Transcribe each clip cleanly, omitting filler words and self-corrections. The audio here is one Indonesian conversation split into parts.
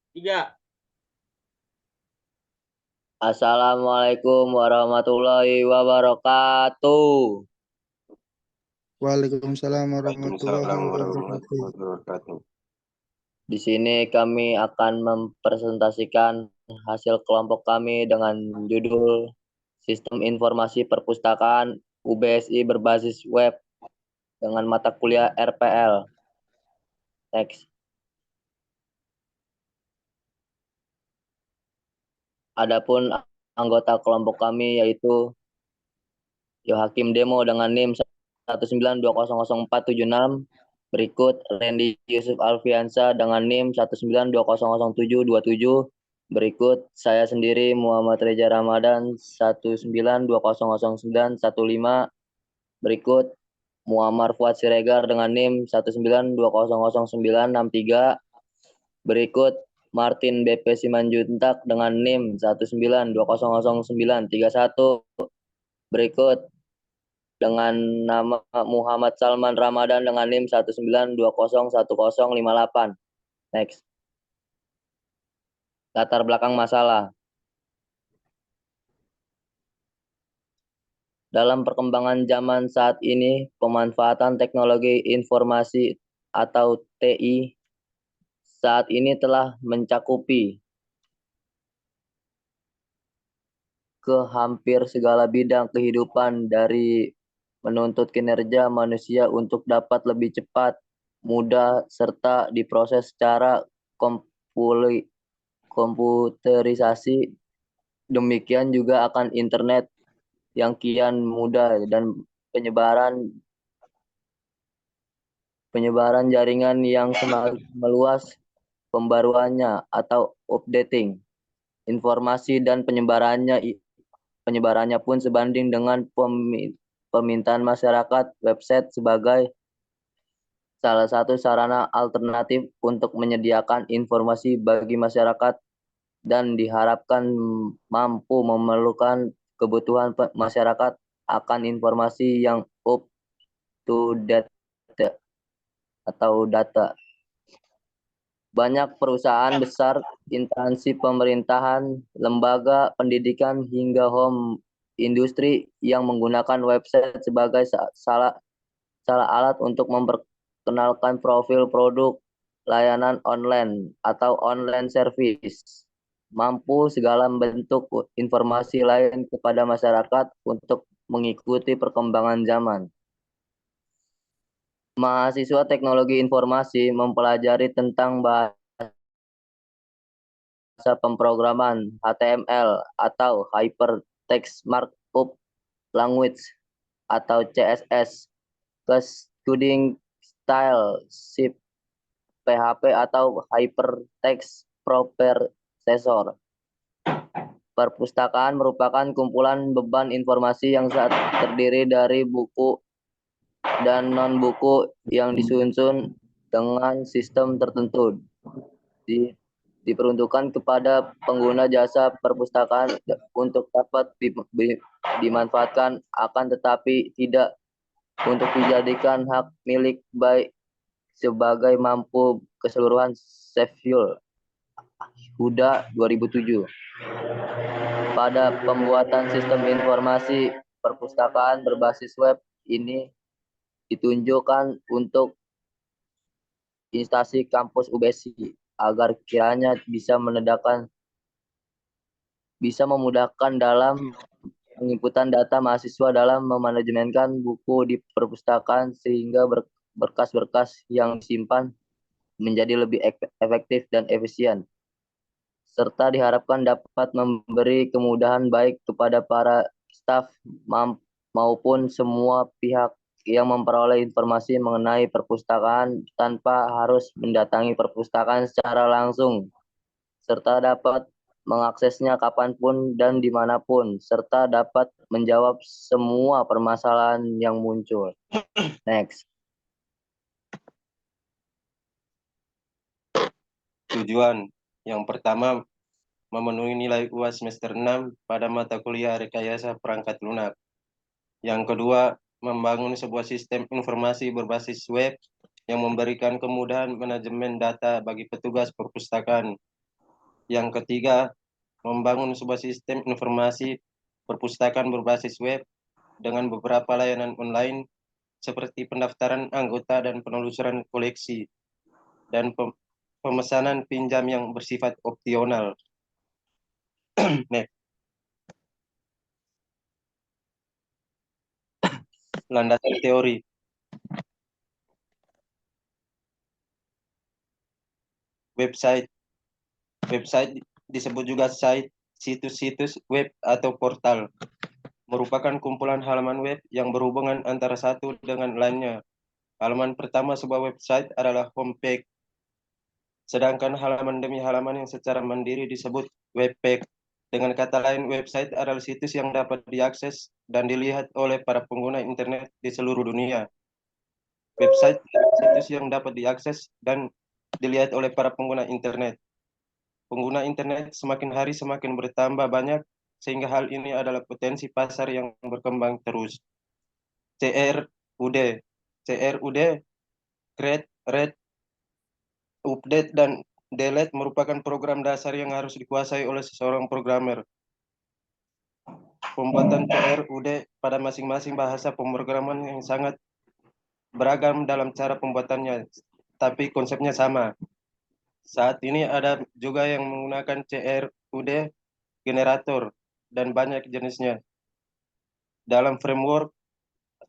Tiga. Assalamualaikum warahmatullahi wabarakatuh. Waalaikumsalam warahmatullahi Waalaikumsalam wabarakatuh. warahmatullahi wabarakatuh. Di sini kami akan mempresentasikan hasil kelompok kami dengan judul Sistem Informasi Perpustakaan UBSI berbasis web dengan mata kuliah RPL. Next. Adapun anggota kelompok kami yaitu Yohakim Demo dengan NIM 192000476. Berikut Randy Yusuf Alfiansa dengan NIM 192000727. Berikut saya sendiri Muhammad Reza Ramadan 192009115. Berikut Muammar Fuad Siregar dengan NIM 192000963. Berikut Martin BP Simanjuntak dengan NIM 192000931. Berikut dengan nama Muhammad Salman Ramadan dengan NIM 192011058. Next. Latar belakang masalah. Dalam perkembangan zaman saat ini, pemanfaatan teknologi informasi atau TI saat ini telah mencakupi ke hampir segala bidang kehidupan, dari menuntut kinerja manusia untuk dapat lebih cepat, mudah, serta diproses secara komputerisasi. Demikian juga akan internet yang kian mudah dan penyebaran jaringan yang semakin meluas, pembaruannya atau updating informasi dan penyebarannya pun sebanding dengan permintaan masyarakat. Website sebagai salah satu sarana alternatif untuk menyediakan informasi bagi masyarakat dan diharapkan mampu memerlukan kebutuhan masyarakat akan informasi yang up to date atau data. Banyak perusahaan besar, instansi pemerintahan, lembaga pendidikan, hingga home industri yang menggunakan website sebagai salah alat untuk memperkenalkan profil produk, layanan online, atau online service. Mampu segala bentuk informasi lain kepada masyarakat untuk mengikuti perkembangan zaman. Mahasiswa teknologi informasi mempelajari tentang bahasa pemrograman HTML atau Hypertext Markup Language atau CSS, Coding Style Sheet, PHP atau Hypertext Processor. Perpustakaan merupakan kumpulan beban informasi yang terdiri dari buku dan non-buku yang disusun dengan sistem tertentu. Diperuntukkan kepada pengguna jasa perpustakaan untuk dapat dimanfaatkan, akan tetapi tidak untuk dijadikan hak milik baik sebagai mampu keseluruhan. Sheffield Huda 2007. Pada pembuatan sistem informasi perpustakaan berbasis web ini ditunjukkan untuk instansi kampus UBSI agar kiranya bisa memudahkan dalam penginputan data mahasiswa dalam memanajemenkan buku di perpustakaan, sehingga berkas-berkas yang disimpan menjadi lebih efektif dan efisien, serta diharapkan dapat memberi kemudahan baik kepada para staf maupun semua pihak yang memperoleh informasi mengenai perpustakaan tanpa harus mendatangi perpustakaan secara langsung, serta dapat mengaksesnya kapanpun dan dimanapun, serta dapat menjawab semua permasalahan yang muncul. Next. Tujuan yang pertama, memenuhi nilai UAS semester 6 pada mata kuliah rekayasa perangkat lunak. Yang kedua, membangun sebuah sistem informasi berbasis web yang memberikan kemudahan manajemen data bagi petugas perpustakaan Yang ketiga, membangun sebuah sistem informasi perpustakaan berbasis web dengan beberapa layanan online seperti pendaftaran anggota dan penelusuran koleksi dan pemesanan pinjam yang bersifat opsional. Next. Landasan teori. Website disebut juga situs-situs web atau portal, merupakan kumpulan halaman web yang berhubungan antara satu dengan lainnya. Halaman pertama sebuah website adalah homepage, sedangkan halaman demi halaman yang secara mandiri disebut webpage. Dengan kata lain, website adalah situs yang dapat diakses dan dilihat oleh para pengguna internet di seluruh dunia. Website adalah situs yang dapat diakses dan dilihat oleh para pengguna internet. Pengguna internet semakin hari semakin bertambah banyak, sehingga hal ini adalah potensi pasar yang berkembang terus. CRUD, create, read, update, dan delete merupakan program dasar yang harus dikuasai oleh seseorang programmer. Pembuatan CRUD pada masing-masing bahasa pemrograman yang sangat beragam dalam cara pembuatannya, tapi konsepnya sama. Saat ini ada juga yang menggunakan CRUD generator dan banyak jenisnya. Dalam framework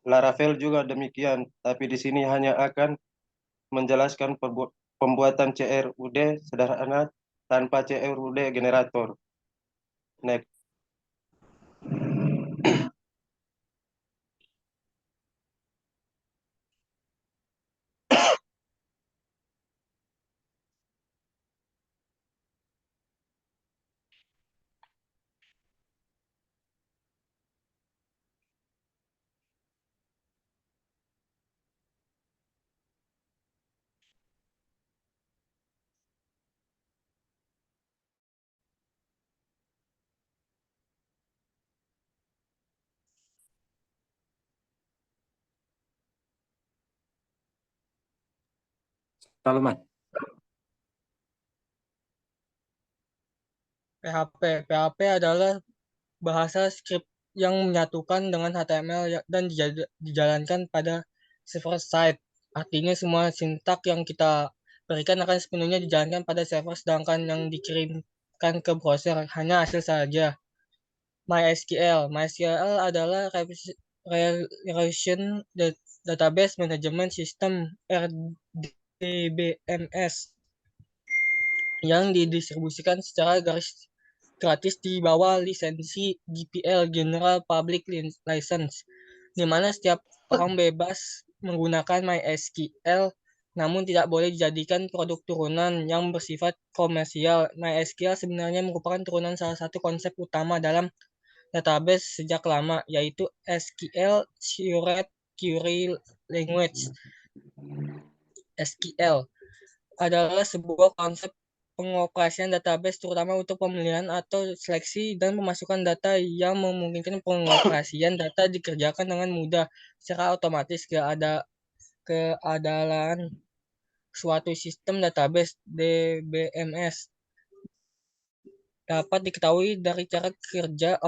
Laravel juga demikian, tapi di sini hanya akan menjelaskan pembuatan CRUD sederhana tanpa CRUD generator. Next. Salman. PHP adalah bahasa script yang menyatukan dengan HTML dan dijalankan pada server side. Artinya semua sintak yang kita berikan akan sepenuhnya dijalankan pada server, sedangkan yang dikirimkan ke browser hanya hasil saja. MySQL adalah Relation Database Management System (RDBMS) yang didistribusikan secara gratis di bawah lisensi GPL (General Public License), di mana setiap orang bebas menggunakan MySQL, namun tidak boleh dijadikan produk turunan yang bersifat komersial. MySQL sebenarnya merupakan turunan salah satu konsep utama dalam database sejak lama, yaitu SQL Shared Query Language. SQL adalah sebuah konsep pengoperasian database terutama untuk pemilihan atau seleksi dan pemasukan data yang memungkinkan pengoperasian data dikerjakan dengan mudah secara otomatis. Keadalan suatu sistem database DBMS dapat diketahui dari cara kerja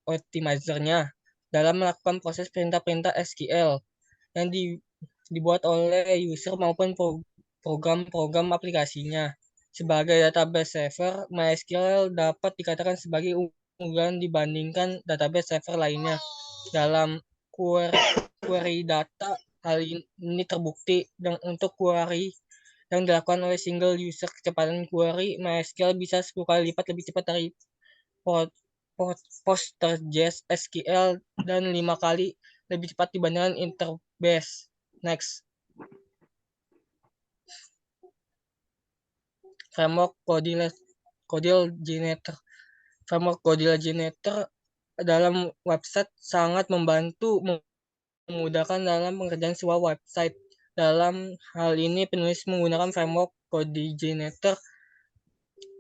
optimizernya dalam melakukan proses perintah-perintah SQL yang dibuat oleh user maupun program-program aplikasinya. Sebagai database server, MySQL dapat dikatakan sebagai unggulan dibandingkan database server lainnya. Dalam query data, hal ini terbukti untuk query yang dilakukan oleh single user. Kecepatan query MySQL bisa 10 kali lipat lebih cepat dari PostgreSQL dan 5 kali lebih cepat dibandingkan Interbase. Next. Framework CodileGenetor. Framework CodileGenetor dalam website sangat memudahkan dalam pengerjaan sebuah website. Dalam hal ini, penulis menggunakan framework CodileGenetor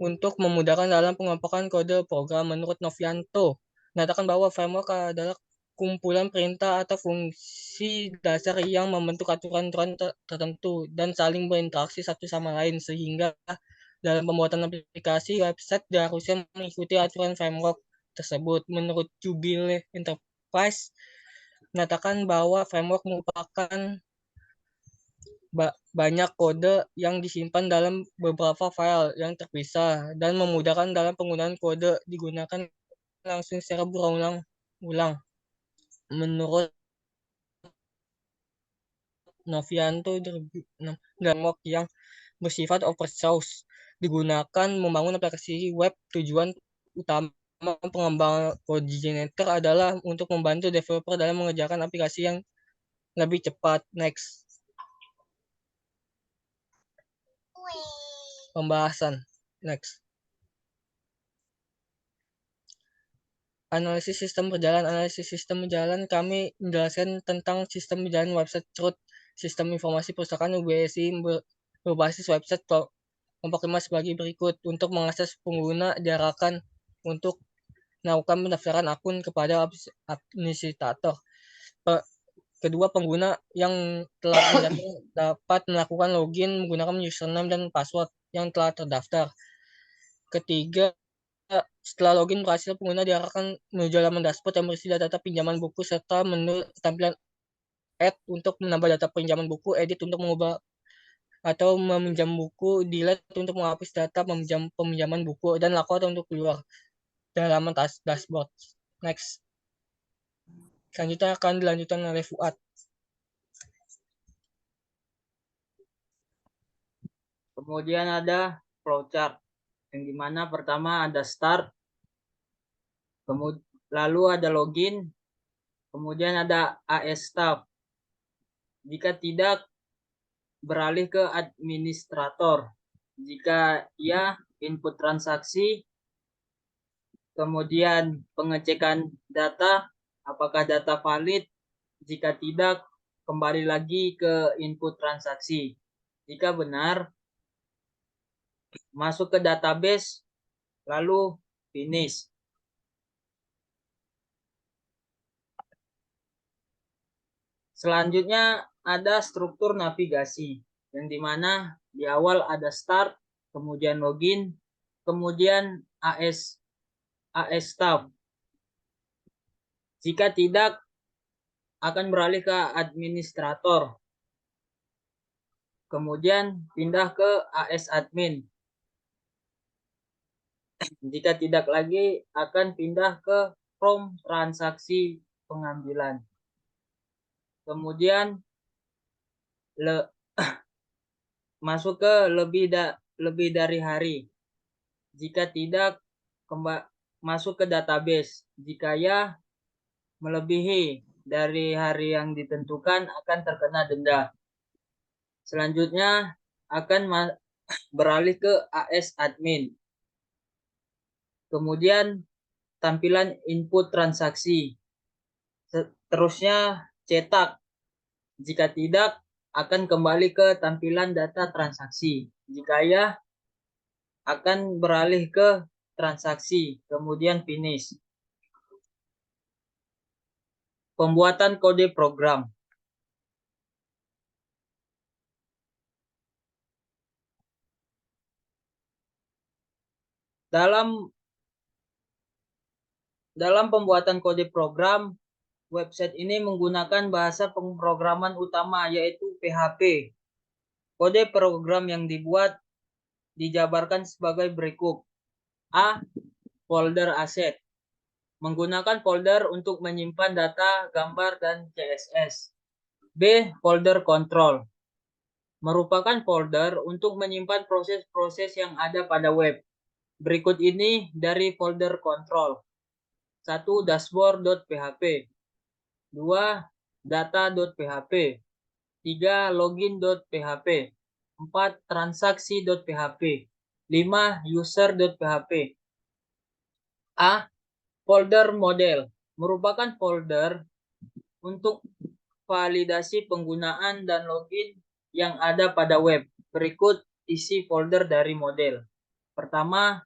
untuk memudahkan dalam pengelompokan kode program. Menurut Novianto, menyatakan bahwa framework adalah kumpulan perintah atau fungsi dasar yang membentuk aturan-aturan tertentu dan saling berinteraksi satu sama lain, sehingga dalam pembuatan aplikasi website harusnya mengikuti aturan framework tersebut. Menurut Jubilee Enterprise, mengatakan bahwa framework merupakan banyak kode yang disimpan dalam beberapa file yang terpisah dan memudahkan dalam penggunaan kode digunakan langsung secara berulang-ulang. Menurut Novianto, framework yang bersifat open source digunakan membangun aplikasi web. Tujuan utama pengembangan Codeigniter adalah untuk membantu developer dalam mengerjakan aplikasi yang lebih cepat. Next. Pembahasan. Next. Analisis sistem berjalan. Analisis sistem berjalan kami menjelaskan tentang sistem berjalan website root. Sistem informasi perpustakaan UBSI berbasis website kelompok 5 sebagai berikut. Untuk mengakses pengguna diarahkan untuk melakukan pendaftaran akun kepada administrator. Kedua, pengguna yang telah mendaftar dapat melakukan login menggunakan username dan password yang telah terdaftar. Ketiga, setelah login berhasil, pengguna diarahkan menuju halaman dashboard yang berisi data pinjaman buku serta menu tampilan add untuk menambah data pinjaman buku, edit untuk mengubah atau meminjam buku, delete untuk menghapus data peminjaman buku, dan lockout untuk keluar dari halaman dashboard. Next. Selanjutnya akan dilanjutkan oleh Fuad. Kemudian ada flowchart, yang dimana pertama ada start, lalu ada login, kemudian ada AS staff. Jika tidak, beralih ke administrator. Jika ia input transaksi, kemudian pengecekan data, apakah data valid. Jika tidak, kembali lagi ke input transaksi. Jika benar, masuk ke database, lalu finish. Selanjutnya ada struktur navigasi, yang dimana di awal ada start, kemudian login, kemudian AS staff. Jika tidak, akan beralih ke administrator. Kemudian pindah ke AS admin. Jika tidak lagi, akan pindah ke from transaksi pengambilan. Kemudian masuk ke lebih dari hari. Jika tidak, masuk ke database. Jika ya, melebihi dari hari yang ditentukan, akan terkena denda. Selanjutnya akan beralih ke AS admin. Kemudian tampilan input transaksi. Seterusnya cetak. Jika tidak, akan kembali ke tampilan data transaksi. Jika ya, akan beralih ke transaksi, kemudian finish. Pembuatan kode program. Dalam pembuatan kode program, website ini menggunakan bahasa pemrograman utama, yaitu PHP. Kode program yang dibuat dijabarkan sebagai berikut. A. Folder aset. Menggunakan folder untuk menyimpan data, gambar, dan CSS. B. Folder control. Merupakan folder untuk menyimpan proses-proses yang ada pada web. Berikut ini dari folder control. 1. Dashboard.php. 2. Data.php. 3. Login.php. 4. Transaksi.php. 5. User.php. A. Folder model. Merupakan folder untuk validasi penggunaan dan login yang ada pada web. Berikut isi folder dari model. Pertama,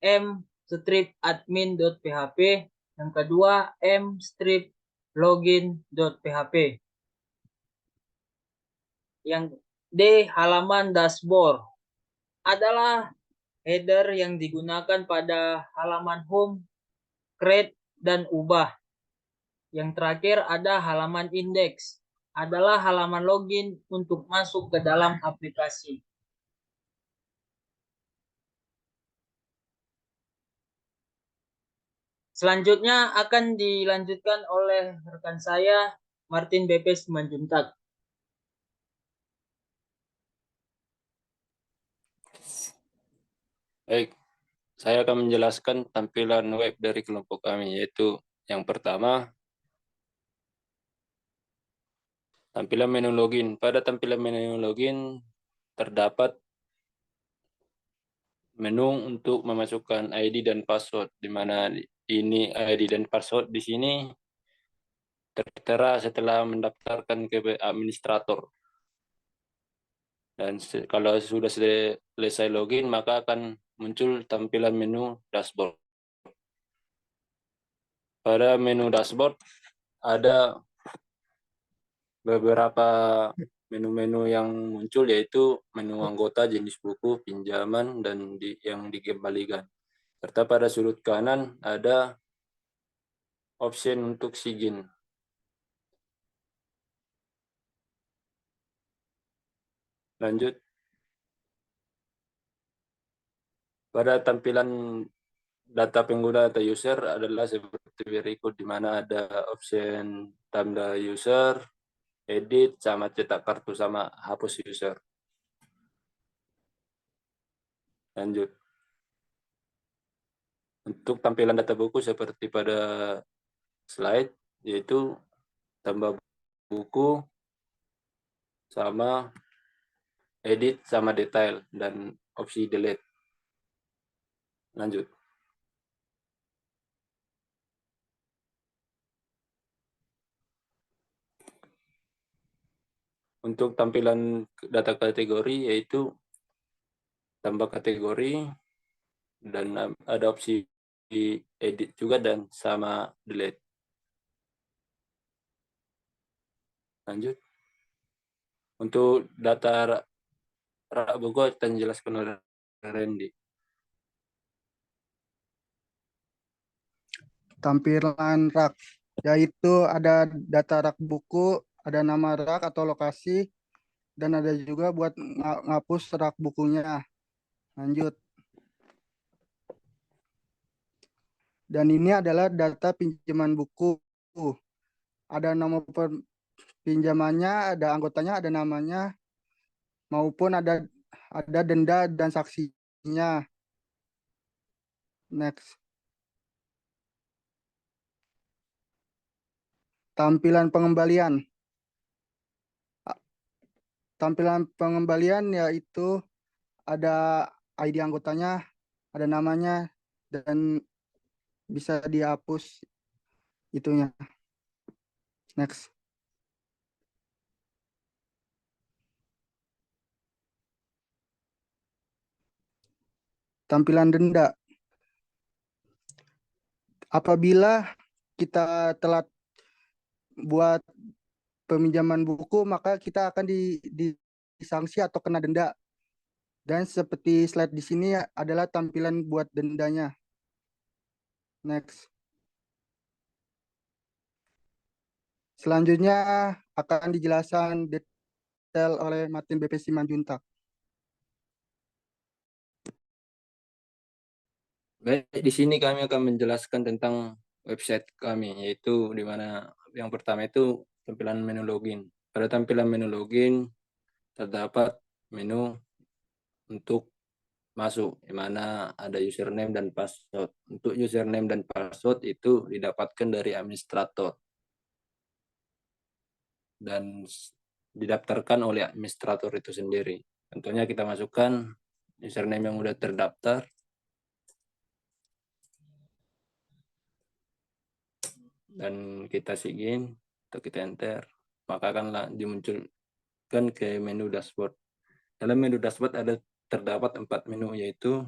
m-admin.php. Yang kedua, m-login.php. Yang D, halaman dashboard adalah header yang digunakan pada halaman home, create, dan ubah. Yang terakhir ada halaman index, adalah halaman login untuk masuk ke dalam aplikasi. Selanjutnya akan dilanjutkan oleh rekan saya, Martin BP Simanjuntak. Baik, saya akan menjelaskan tampilan web dari kelompok kami, yaitu yang pertama, tampilan menu login. Pada tampilan menu login terdapat menu untuk memasukkan ID dan password, di mana ini ID dan password di sini tertera setelah mendaftarkan ke administrator. Dan kalau sudah selesai login, maka akan muncul tampilan menu dashboard. Pada menu dashboard ada beberapa menu-menu yang muncul, yaitu menu anggota, jenis buku, pinjaman, dan yang dikembalikan. Serta pada sudut kanan ada opsi untuk sign. Lanjut. Pada tampilan data pengguna atau user adalah seperti berikut, di mana ada opsi tanda user, edit, sama cetak kartu, sama hapus user. Lanjut. Untuk tampilan data buku seperti pada slide, yaitu tambah buku, sama edit, sama detail, dan opsi delete. Lanjut. Untuk tampilan data kategori, yaitu tambah kategori, dan ada opsi edit juga, dan sama delete. Lanjut. Untuk data rak buku akan dijelaskan oleh Randy. Tampilan rak, yaitu ada data rak buku, ada nama rak atau lokasi, dan ada juga buat ngapus rak bukunya. Lanjut. Dan ini adalah data pinjaman buku. Ada nomor pinjamannya, ada anggotanya, ada namanya, maupun ada denda dan saksinya. Next. Tampilan pengembalian. Tampilan pengembalian yaitu ada ID anggotanya, ada namanya, dan bisa dihapus itunya. Next. Tampilan denda. Apabila kita telat buat peminjaman buku, maka kita akan disanksi atau kena denda. Dan seperti slide di sini adalah tampilan buat dendanya. Next. Selanjutnya akan dijelaskan detail oleh Martin BP Simanjuntak. Baik, di sini kami akan menjelaskan tentang website kami, yaitu di mana yang pertama itu tampilan menu login. Pada tampilan menu login terdapat menu untuk masuk, di mana ada username dan password. Untuk username dan password itu didapatkan dari administrator dan didaftarkan oleh administrator itu sendiri. Tentunya kita masukkan username yang sudah terdaftar, dan kita sign atau kita enter, maka akanlah dimunculkan ke menu dashboard. Dalam menu dashboard terdapat 4 menu, yaitu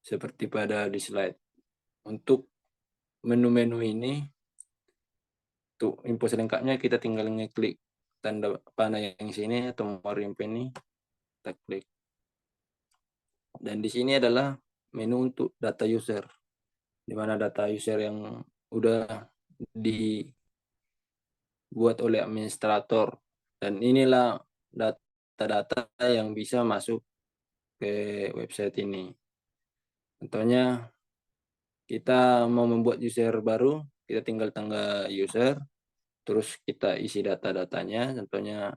seperti pada di slide. Untuk menu-menu ini, untuk info selengkapnya kita tinggal ngeklik tanda panah yang sini atau more info ini, kita klik. Dan di sini adalah menu untuk data user, di mana data user yang udah dibuat oleh administrator. Dan inilah data-data yang bisa masuk ke website ini. Contohnya, kita mau membuat user baru, kita tinggal tangga user, terus kita isi data-datanya, contohnya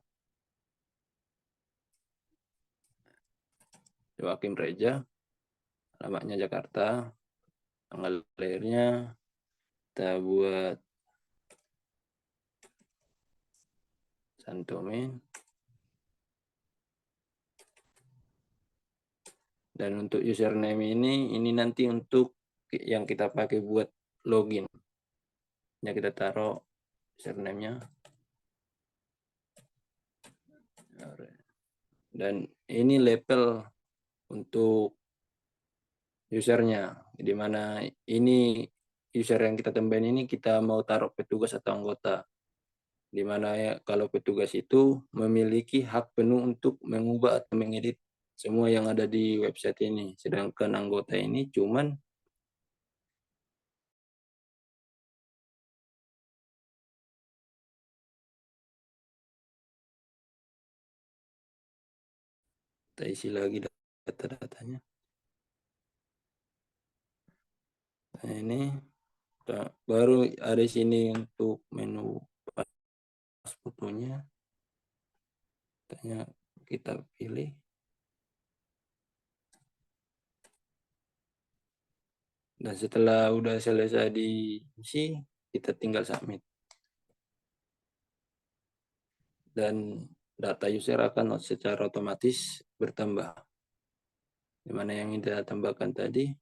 Joakim Reja, alamatnya Jakarta, tanggal lahirnya, kita buat Santomin. Dan untuk username ini nanti untuk yang kita pakai buat login. Ya, kita taruh username-nya. Dan ini label untuk usernya, di mana ini user yang kita tambahin ini kita mau taruh petugas atau anggota, di mana ya kalau petugas itu memiliki hak penuh untuk mengubah atau mengedit semua yang ada di website ini, sedangkan anggota ini cuman kita isi lagi data-datanya. Nah, ini baru ada di sini untuk menu pas fotonya. Kita pilih. Dan setelah udah selesai diisi, kita tinggal submit. Dan data user akan secara otomatis bertambah. Di mana yang kita tambahkan tadi.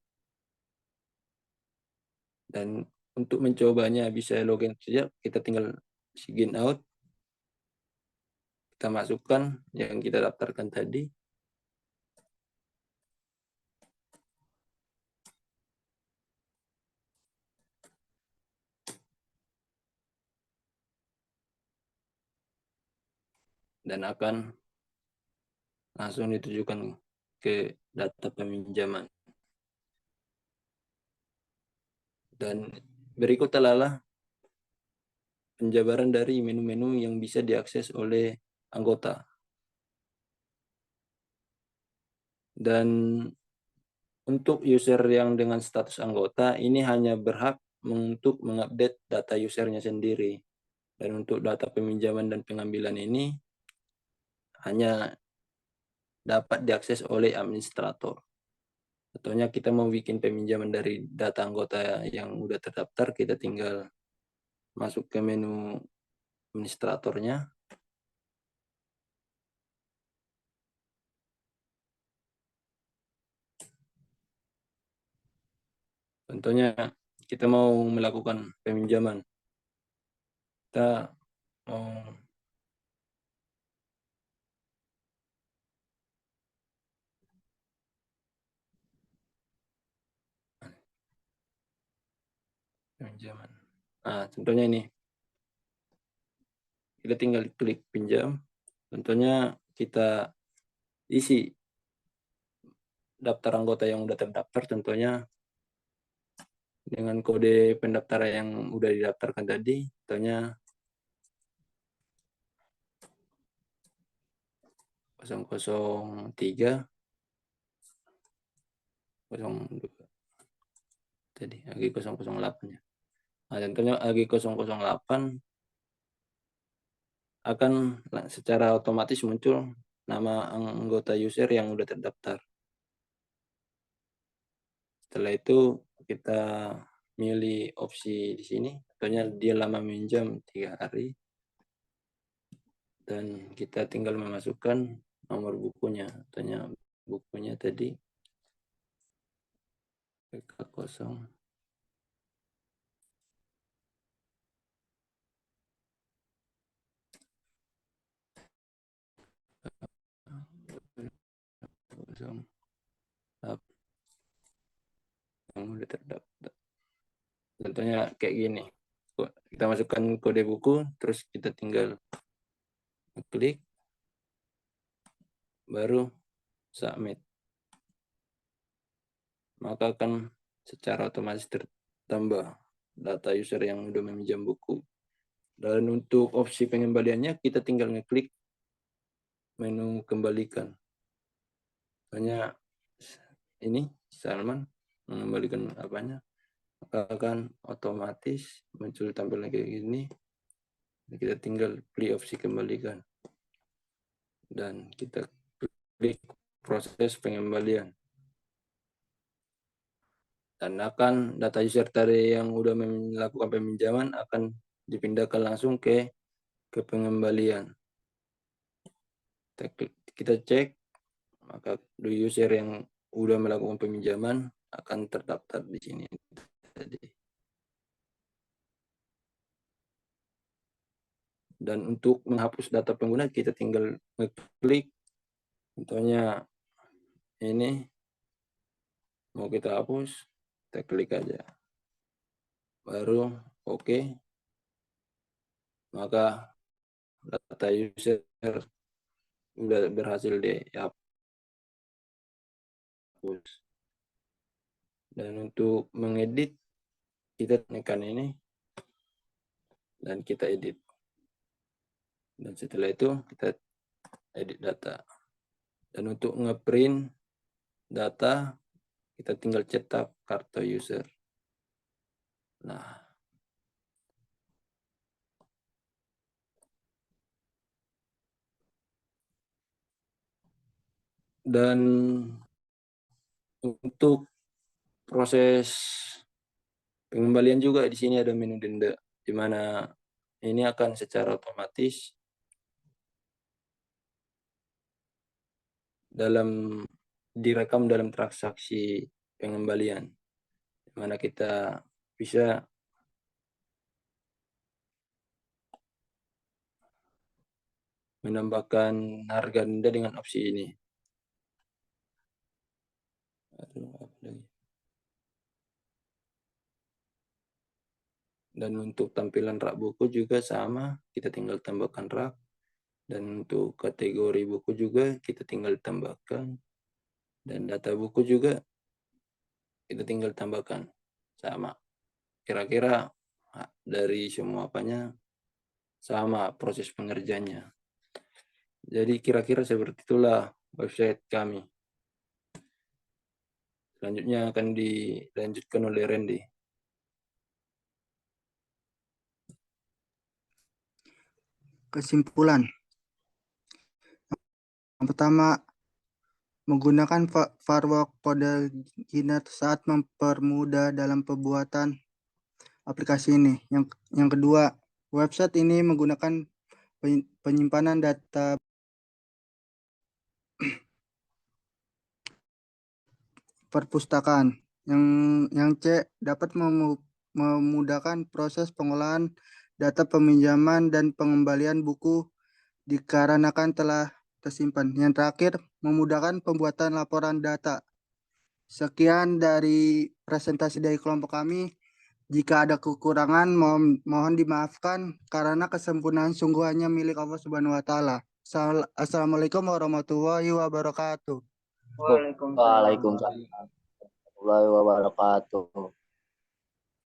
Dan untuk mencobanya bisa login saja, kita tinggal sign out. Kita masukkan yang kita daftarkan tadi. Dan akan langsung ditujukan ke data peminjaman. Dan berikut adalah penjabaran dari menu-menu yang bisa diakses oleh anggota. Dan untuk user yang dengan status anggota, ini hanya berhak untuk mengupdate data usernya sendiri. Dan untuk data peminjaman dan pengambilan ini hanya dapat diakses oleh administrator. Contohnya kita mau bikin peminjaman dari data anggota yang udah terdaftar, kita tinggal masuk ke menu administratornya. Contohnya kita mau melakukan peminjaman. Kita mau pinjaman. Nah, contohnya ini. Kita tinggal klik pinjam. Contohnya kita isi daftar anggota yang udah terdaftar, contohnya dengan kode pendaftaran yang udah didaftarkan tadi, contohnya 003 02 tadi AG 008 ya. Nah, contohnya AG 008 akan secara otomatis muncul nama anggota user yang udah terdaftar. Setelah itu kita milih opsi di sini, contohnya dia lama minjam 3 hari. Dan kita tinggal memasukkan nomor bukunya, contohnya bukunya tadi PK0 yang udah terdaftar. Contohnya kayak gini. Kita masukkan kode buku, terus kita tinggal klik, baru submit. maka akan secara otomatis tertambah data user yang udah meminjam buku. Dan untuk opsi pengembaliannya, kita tinggal ngeklik menu kembalikan. Hanya ini Salman mengembalikan apanya, maka akan otomatis muncul tampilan kayak gini. Kita tinggal pilih opsi kembalikan dan kita klik proses pengembalian, dan akan data user tadi yang udah melakukan peminjaman akan dipindahkan langsung ke pengembalian. Kita cek, maka user yang udah melakukan peminjaman akan terdaftar di sini tadi. Dan untuk menghapus data pengguna, kita tinggal ngeklik, contohnya ini mau kita hapus, kita klik aja, baru oke, maka data user udah berhasil dihapus. Dan untuk mengedit, kita tekan ini dan kita edit. Dan setelah itu kita edit data. Dan untuk ngeprint data, kita tinggal cetak kartu user. Nah, dan untuk proses pengembalian juga di sini ada menu denda, di mana ini akan secara otomatis direkam dalam transaksi pengembalian, di mana kita bisa menambahkan harga denda dengan opsi ini. Dan untuk tampilan rak buku juga sama, kita tinggal tambahkan rak. Dan untuk kategori buku juga kita tinggal tambahkan. Dan data buku juga kita tinggal tambahkan. Sama. Kira-kira dari semua apanya sama proses pengerjaannya. Jadi kira-kira seperti itulah website kami. Selanjutnya akan dilanjutkan oleh Randy. Kesimpulan. Yang pertama, menggunakan firewall kode Giner saat mempermudah dalam pembuatan aplikasi ini. Yang kedua, website ini menggunakan penyimpanan data perpustakaan. Yang C, dapat memudahkan proses pengolahan data peminjaman dan pengembalian buku dikarenakan telah tersimpan. Yang terakhir, memudahkan pembuatan laporan data. Sekian dari presentasi dari kelompok kami. Jika ada kekurangan, mohon dimaafkan karena kesempurnaan sungguh hanya milik Allah Subhanahu wa Ta'ala. Assalamualaikum warahmatullahi wabarakatuh. Waalaikumsalam warahmatullahi wabarakatuh.